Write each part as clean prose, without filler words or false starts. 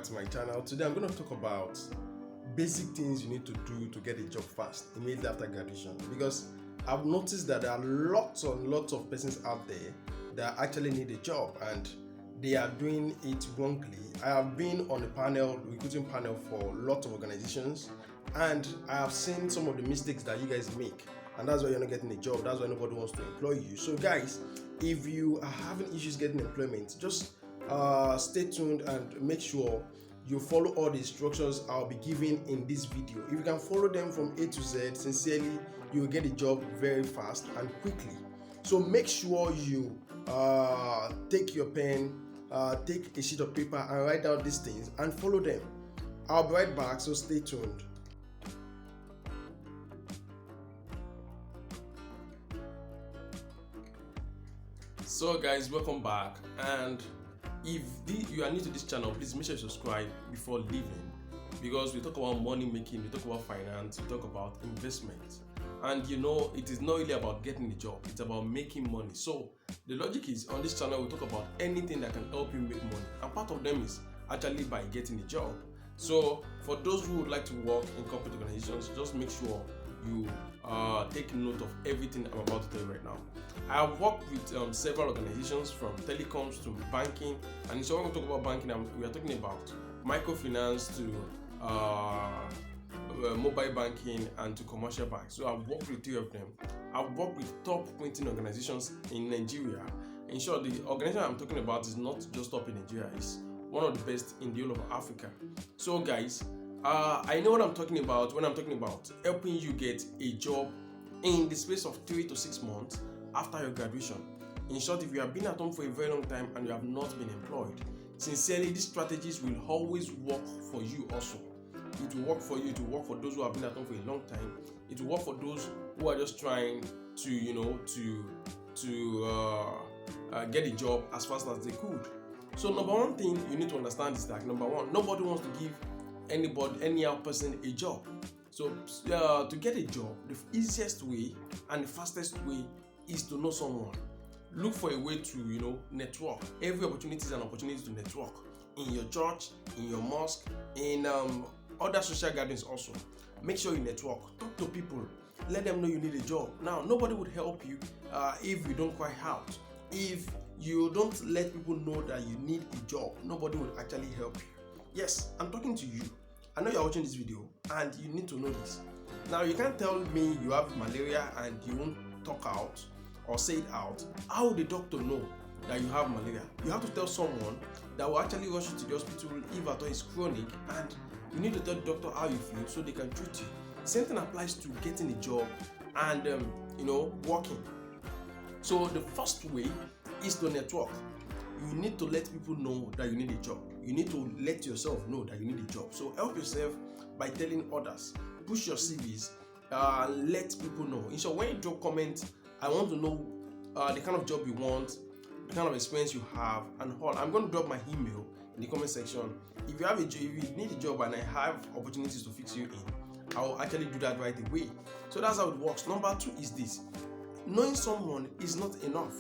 to my channel. Today I'm going to talk about basic things you need to do to get a job fast immediately after graduation, because I've noticed that there are lots of persons out there that actually need a job and they are doing it wrongly. I have been on a recruiting panel for lots of organizations, and I have seen some of the mistakes that you guys make, and that's why you're not getting a job. That's why nobody wants to employ you. So guys, if you are having issues getting employment, just stay tuned and make sure you follow all the instructions I'll be giving in this video. If you can follow them from A to Z, sincerely, you will get a job very fast and quickly. So make sure you take your pen, take a sheet of paper and write down these things and follow them. I'll be right back, so stay tuned. So guys, welcome back, and if you are new to this channel, please make sure you subscribe before leaving, because we talk about money making, we talk about finance, we talk about investment, and you know, it is not really about getting a job, it's about making money. So the logic is, on this channel we talk about anything that can help you make money, and part of them is actually by getting a job. So for those who would like to work in corporate organizations, just make sure you take note of everything I'm about to tell you right now. I have worked with several organizations, from telecoms to banking, and so when we talk about banking, we are talking about microfinance to mobile banking and to commercial banks. So I've worked with 3 of them. I've worked with top printing organizations in Nigeria. In short, the organization I'm talking about is not just top in Nigeria, it's one of the best in the whole of Africa. So guys, I know what I'm talking about when I'm talking about helping you get a job in the space of 3 to 6 months after your graduation. In short, if you have been at home for a very long time and you have not been employed, sincerely, these strategies will always work for you also. It will work for you, it will work for those who have been at home for a long time. It will work for those who are just trying to, get a job as fast as they could. So number one thing you need to understand is that, number one, nobody wants to give any other person a job. So to get a job, the easiest way and the fastest way is to know someone. Look for a way to network. Every opportunity is an opportunity to network, in your church, in your mosque, in other social gatherings also. Make sure you network, talk to people, let them know you need a job. Now, nobody would help you if you don't cry out. If you don't let people know that you need a job, nobody will actually help you. Yes, I'm talking to you. I know you're watching this video and you need to know this. Now, you can't tell me you have malaria and you won't talk out or say it out. How would the doctor know that you have malaria? You have to tell someone that will actually rush you to the hospital if at all it's chronic, and you need to tell the doctor how you feel so they can treat you. Same thing applies to getting a job and working. So the first way is to network. You need to let people know that you need a job. You need to let yourself know that you need a job. So help yourself by telling others. Push your CVs. Let people know. In short, when you drop comments, I want to know the kind of job you want, the kind of experience you have, and all. I'm going to drop my email in the comment section. If you have if you need a job and I have opportunities to fix you in, I'll actually do that right away. So that's how it works. Number 2 is this: knowing someone is not enough.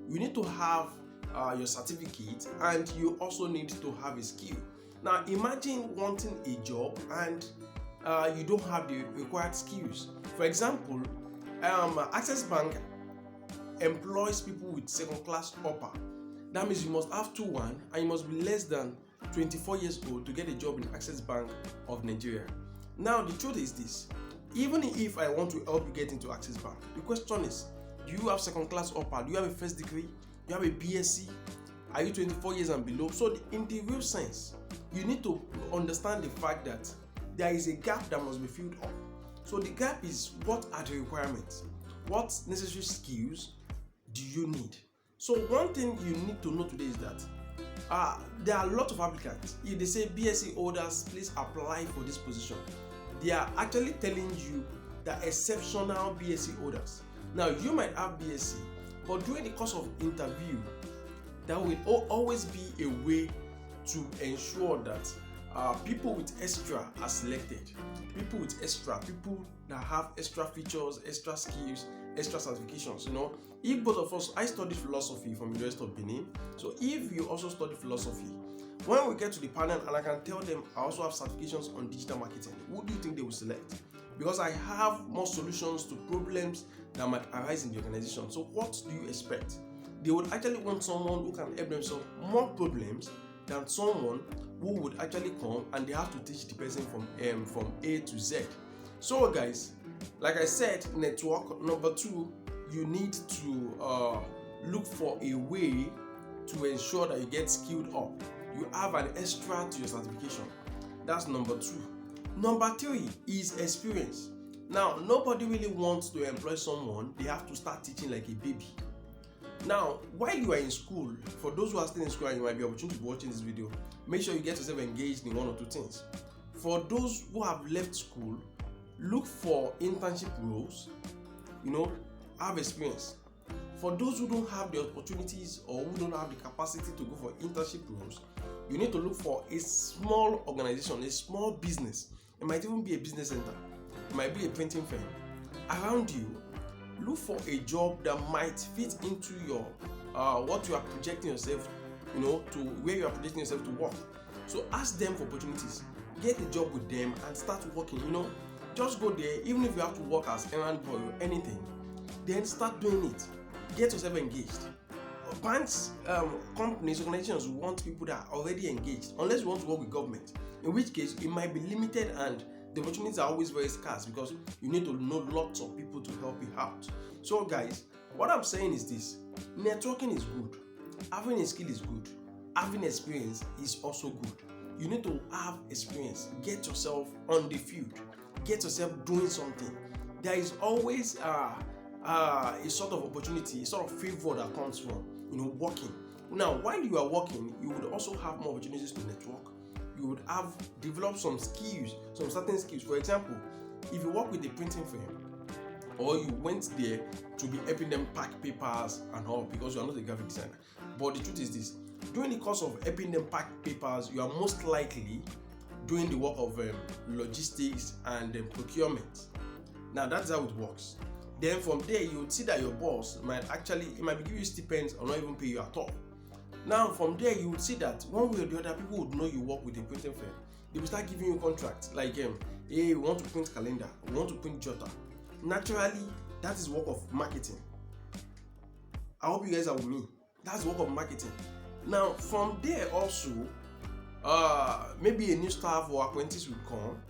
You need to have your certificate, and you also need to have a skill. Now imagine wanting a job and you don't have the required skills. For example, Access Bank employs people with 2nd class upper. That means you must have 2-1 and you must be less than 24 years old to get a job in Access Bank of Nigeria. Now the truth is this: even if I want to help you get into Access Bank, the question is, do you have 2nd class upper? Do you have a first degree? Do you have a BSc? Are you 24 years and below? So in the real sense, you need to understand the fact that there is a gap that must be filled up. So the gap is, what are the requirements? What necessary skills do you need? So one thing you need to know today is that there are a lot of applicants. If they say BSc holders, please apply for this position, they are actually telling you that exceptional BSc holders. Now you might have BSc, but during the course of interview, there will always be a way to ensure that people with extra are selected. People with extra, people that have extra features, extra skills, extra certifications. If both of us, I studied philosophy from University of Benin. So if you also study philosophy, When we get to the panel and I can tell them I also have certifications on digital marketing, who do you think they will select? Because I have more solutions to problems that might arise in the organization. So what do you expect? They would actually want someone who can help them solve more problems than someone who would actually come and they have to teach the person from A to Z. So guys, like I said, network. Number 2, you need to look for a way to ensure that you get skilled up. You have an extra to your certification. That's number 2. Number 3 is experience. Now, nobody really wants to employ someone they have to start teaching like a baby. Now, while you are in school, for those who are still in school and you might be opportunity to be watching this video, make sure you get yourself engaged in 1 or 2 things. For those who have left school, look for internship roles, have experience. For those who don't have the opportunities or who don't have the capacity to go for internship roles, you need to look for a small organization, a small business. It might even be a business center. It might be a printing firm. Around you, look for a job that might fit into your what you are projecting yourself, to where you are projecting yourself to work. So ask them for opportunities. Get a job with them and start working. Just go there, even if you have to work as errand boy or anything. Then start doing it. Get yourself engaged. Banks, companies, organizations want people that are already engaged, unless you want to work with government, in which case it might be limited and the opportunities are always very scarce because you need to know lots of people to help you out. So guys, what I'm saying is this: networking is good, having a skill is good, having experience is also good. You need to have experience, get yourself on the field, get yourself doing something. There is always a sort of opportunity, a sort of favor that comes from working. Now, while you are working, you would also have more opportunities to network. You would have developed some skills, some certain skills. For example, if you work with a printing firm, or you went there to be helping them pack papers and all, because you are not a graphic designer. But the truth is this: during the course of helping them pack papers, you are most likely doing the work of logistics and procurement. Now, that's how it works. Then from there, you would see that your boss might be giving you stipends or not even pay you at all. Now, from there, you would see that one way or the other, people would know you work with a printing firm. They will start giving you contracts like, hey, we want to print calendar, we want to print jotter. Naturally, that is work of marketing. I hope you guys are with me. That's work of marketing. Now, from there also, maybe a new staff or apprentice will come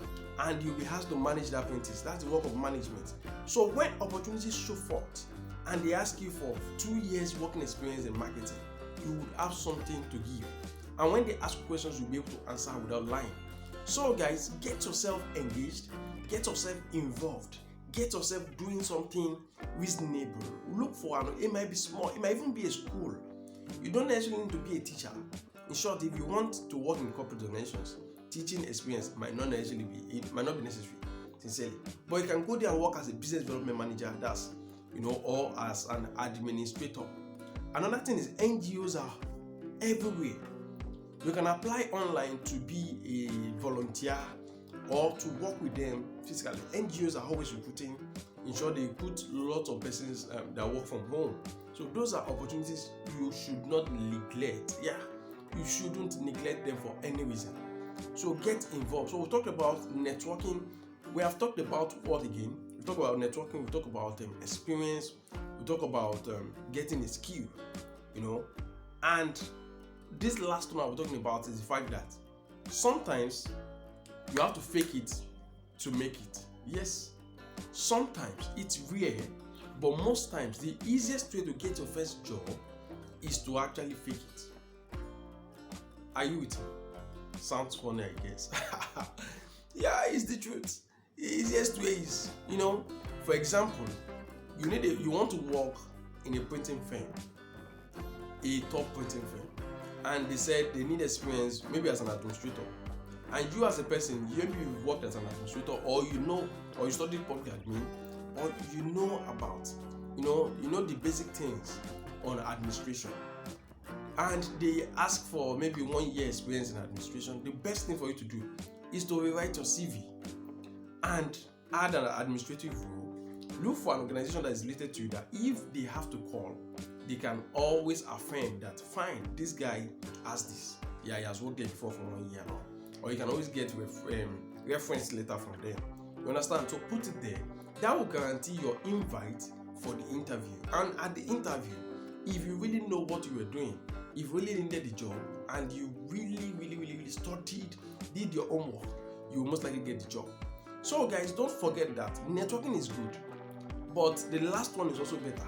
and you'll be asked to manage that apprentice. That's the work of management. So when opportunities show forth and they ask you for 2 years working experience in marketing, you would have something to give. And when they ask questions, you'll be able to answer without lying. So guys, get yourself engaged, get yourself involved, get yourself doing something reasonable. Look for it might be small, it might even be a school. You don't necessarily need to be a teacher. In short, if you want to work in corporate organizations, teaching experience might not be necessary, sincerely. But you can go there and work as a business development manager, that's or as an administrator. Another thing is NGOs are everywhere. You can apply online to be a volunteer or to work with them physically. NGOs are always recruiting. In short, they recruit lots of persons that work from home. So those are opportunities you should not neglect. Yeah, you shouldn't neglect them for any reason. So get involved. So we talked about networking. We have talked about what again? We talked about networking. We talked about experience. We talked about getting a skill. And this last one we're talking about is the fact that sometimes you have to fake it to make it. Yes, sometimes it's rare, but most times the easiest way to get your first job is to actually fake it. Are you with me? Sounds funny, I guess. Yeah, it's the truth. The easiest way is, for example, you want to work in a printing firm, a top printing firm, and they said they need experience maybe as an administrator. And you as a person, maybe you've worked as an administrator, or you studied public admin, or about, the basic things on administration. And they ask for maybe 1 year experience in administration. The best thing for you to do is to rewrite your CV and add an administrative role. Look for an organization that is related to you, that if they have to call, they can always affirm that, fine, this guy has this. yeah, he has worked there before for 1 year now. Or you can always get reference letter from them. You understand? So put it there. That will guarantee your invite for the interview. And at the interview, if you really know what you were doing, if you really needed the job, and you really studied, did your homework, you will most likely get the job. So guys, don't forget that networking is good, but the last one is also better.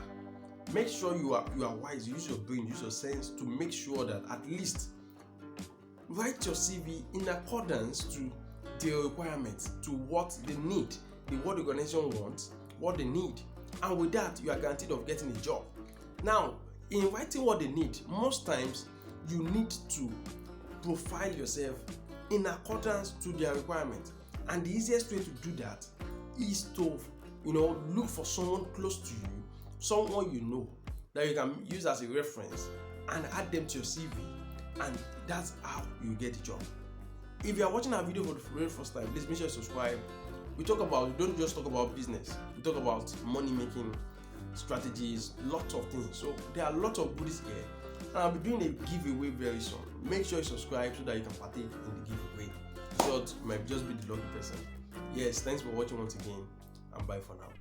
Make sure you are wise. Use your brain, use your sense to make sure that at least write your CV in accordance to the requirements, to what they need, what the organization wants, what they need, and with that you are guaranteed of getting a job. Now, in writing what they need, most times you need to profile yourself in accordance to their requirements, and the easiest way to do that is to look for someone close to you, someone you know that you can use as a reference and add them to your CV, and that's how you get the job. If you are watching our video for the very first time, please make sure you subscribe. We don't just talk about business, we talk about money making strategies, lots of things. So there are lots of goodies here, and I'll be doing a giveaway very soon. Make sure you subscribe so that you can partake in the giveaway. So you might just be the lucky person. Yes, thanks for watching once again, and bye for now.